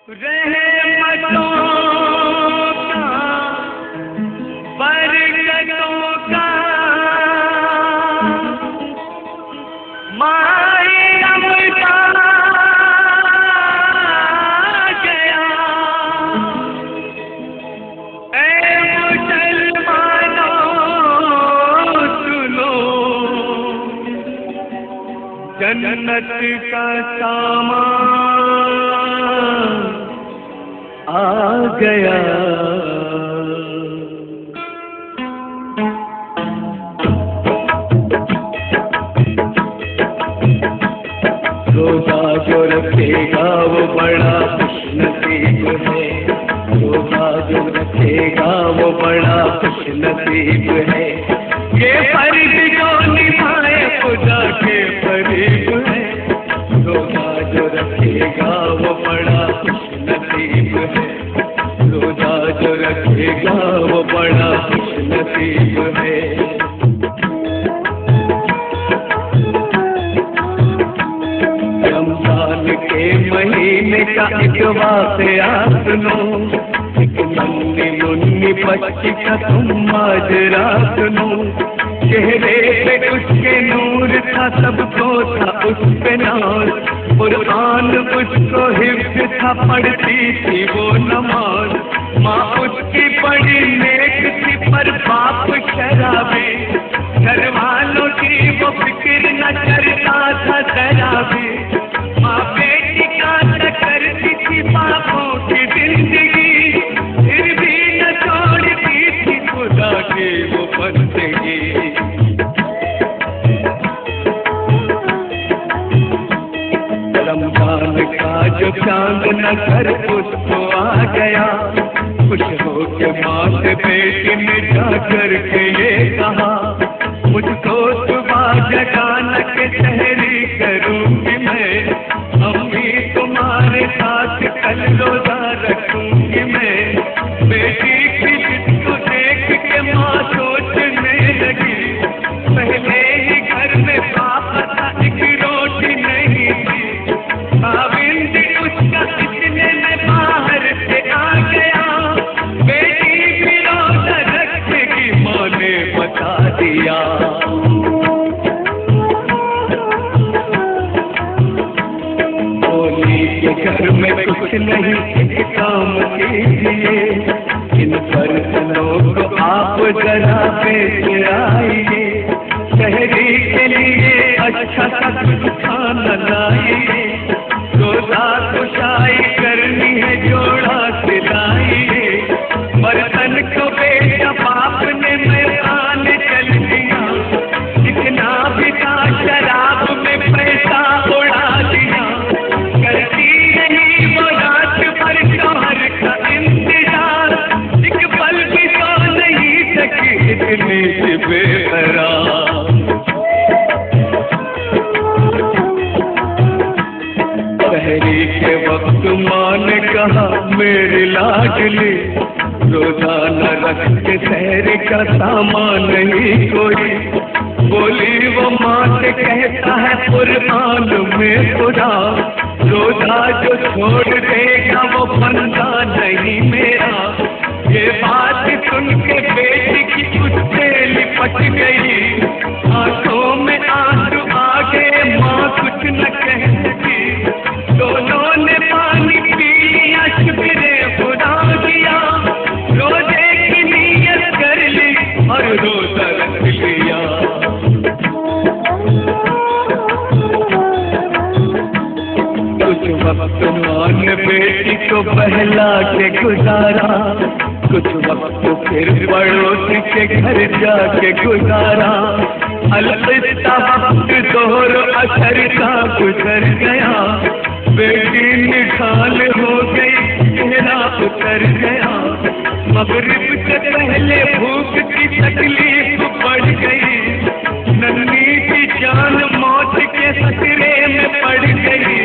रहमतों का बरकतों का माहिरम का गया। ऐ मुसलमानों सुनो, जन्नत का सामान आ गया। रोजा जो रखेगा वो बड़ा खुशनसीब है। रोजा जो रखेगा वो बड़ा खुशनसीब है। ये फर्ज जो निभाए खुदा के करीब है। रोजा जो रखेगा वो बड़ा खुशनसीब है। रोजा जो रखेगा वो बड़ा खुशनसीब है। रमजान के महीने का एक वाक़या सुनो, एक नन्ही मुन्नी बच्ची का तुम माजरा सुनो। चेहरे पे उसके नूर था, सबको था उस पे नाज। कुरान उसको हिफ्ज़ था, पढ़ती थी वो नमाज। माँ उसकी बड़ी नेक थी पर बाप शराबी। घर वालों की वो फिक्र न करता था जरा भी। माँ बेटी का न करती थी बापों की जिंदगी, फिर भी न छोड़ती थी खुदा की वो बंदगी। रमजान का जो चांद नजर उसको आ गया। खुश हो के माँ से बेटी ने जा करके ये कहा, मुझको सुबह जगाना के सहरी करूंगी मैं। अम्मी तुम्हारे साथ कल रोजा रखूंगी मैं। बेटी की जिसको देख के माँ सोचने लगी, पहले ही घर में बाप था, एक रोटी नहीं थी। खाविंद उसका इतने में बाहर से आ गया। बेटी भी रोजा रखेगी माँ ने बता दिया। घर में कुछ नहीं एक काम कीजिए, इन बर्तनों को आप जरा बेच आइए। शहरी के लिए अच्छा सा कुछ खाना लाइए। रोजा कुशाई करनी है जोड़ा सिलाइए। बर्तन को बेचा बाप ने मैदान चल दिया। जितना भी था शराब में पैसा उड़ा दिया। करती रही वो रात भर शौहर का इंतजार, एक पल भी सो नहीं सकी इतनी सी बेकरार। सहरी के वक्त माँ ने कहा, मेरी लाडली रोजा न रख के सहरी का सामान नहीं कोई। बोली वो माँ से कहता है कुरान में खुदा, रोजा जो छोड़ देगा वो बंदा नहीं मेरा। ये बात सुन के बेटी की उससे लिपट गई। आंखों में आंसू आ गए, माँ कुछ न कह सकी। दोनों ने पानी पी लिया, शुक्र खुदा किया। रोजे की नीयत कर ली और रोजा रख लिया। कुछ वक्त माँ ने बेटी को बहला के गुजारा। कुछ वक्त फिर पड़ोसी के घर जाके गुजारा। अलविदा वक्त दोहर असर का गुजर गया। बेटी निठाल हो गई, चेहरा उतर गया। मगरिब से पहले भूख की तकलीफ बढ़ गई। नन्ही की जान मौत के खतरे में पड़ गई।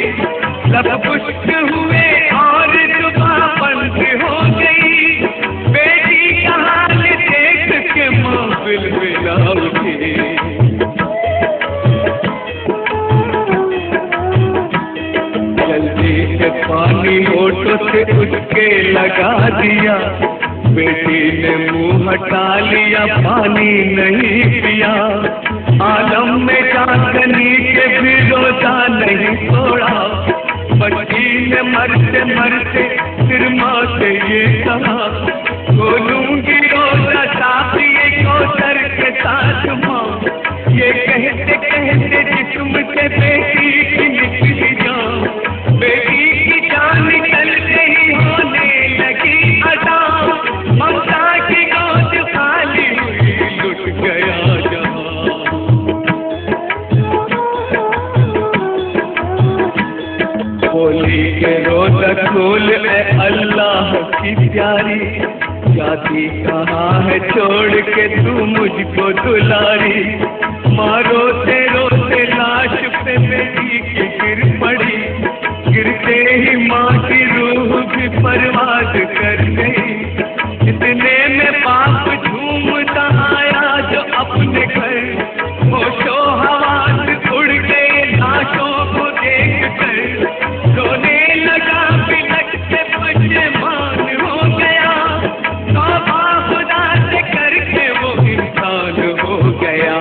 लब खुश्क हुए और जुबां बंद हो गई। बेटी का हाल देख के माँ बिलबिला उठी। जल्दी से पानी होठों से उसके लगा दिया। बेटी ने मुंह हटा लिया, पानी नहीं पिया। आलम में चांदनी के भी रोजा नहीं छोड़ा। बच्ची ने मरते मरते फिर माँ से ये कहा, बोलूंगी रोजा साफिए कौसर के साथ माँ। ये कहते कहते जिस्म से बेटी की निकली जान। बेटी की जान निकलते ही होने लगी अदा। ममता की गोद खाली हुई, लुट गया जहां। होली के रोजा खोल ए अल्लाह की प्यारी। जाती कहाँ है छोड़ के तू मुझको दुलारी। माँ रोते रोते लाश पे बेटी की गिर पड़ी। गिरते ही माँ की रूह भी परवाज कर गई। इतने में बाप झूमता आया जो अपने घर। होशो हवास उड़ गए लाशों को देख कर। रोने लगा बिलट के परेशान हो गया। तौबा खुदा से करके वो इंसान हो गया।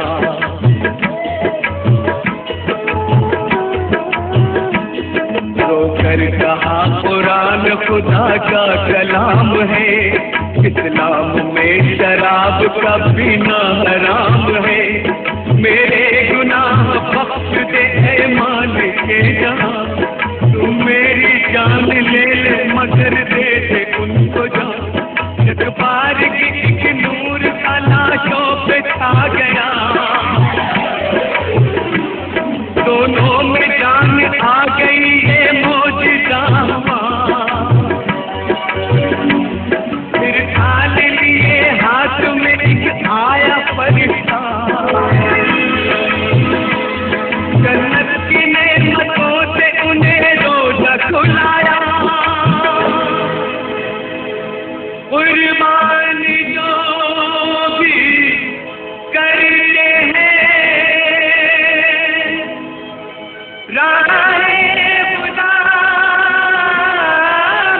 रोकर कहा कुरान खुदा का कलाम है। इस्लाम में शराब का पीना हराम है। मेरे गुनाह बख्श दे ऐ मालिक के जहां। तू मेरी जान ले ले मगर दे दे उनको जान। एक बार की एक नूर का लाशों पे छा गया। दोनों में जान आ गई ये मौजूदा। फिर थाल लिए हाथ में एक आया फरिश्ता। जन्नत की नेमतों से उन्हें रोजा खुलाया। कुर्बानी जो भी करते हैं राहे खुदा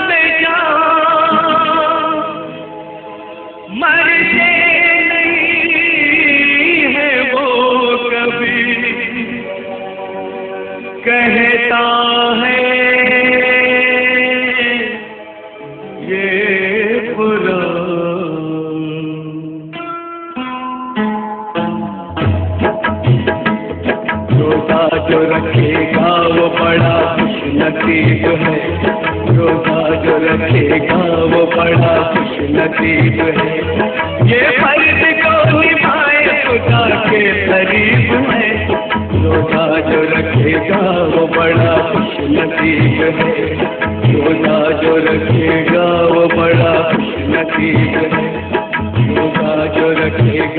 में जान। मरते नहीं है वो कभी। कहता है ये बुरा। रोजा जो रखेगा वो बड़ा खुश नसीब है। रोजा जो रखेगा वो बड़ा खुश नसीब है। ये फर्ज को निभाए खुदा के करीब है। रोजा जो रखेगा वो बड़ा खुश नसीब है। रोजा जो रखेगा वो बड़ा खुश नसीब है। रोजा जो रखेगा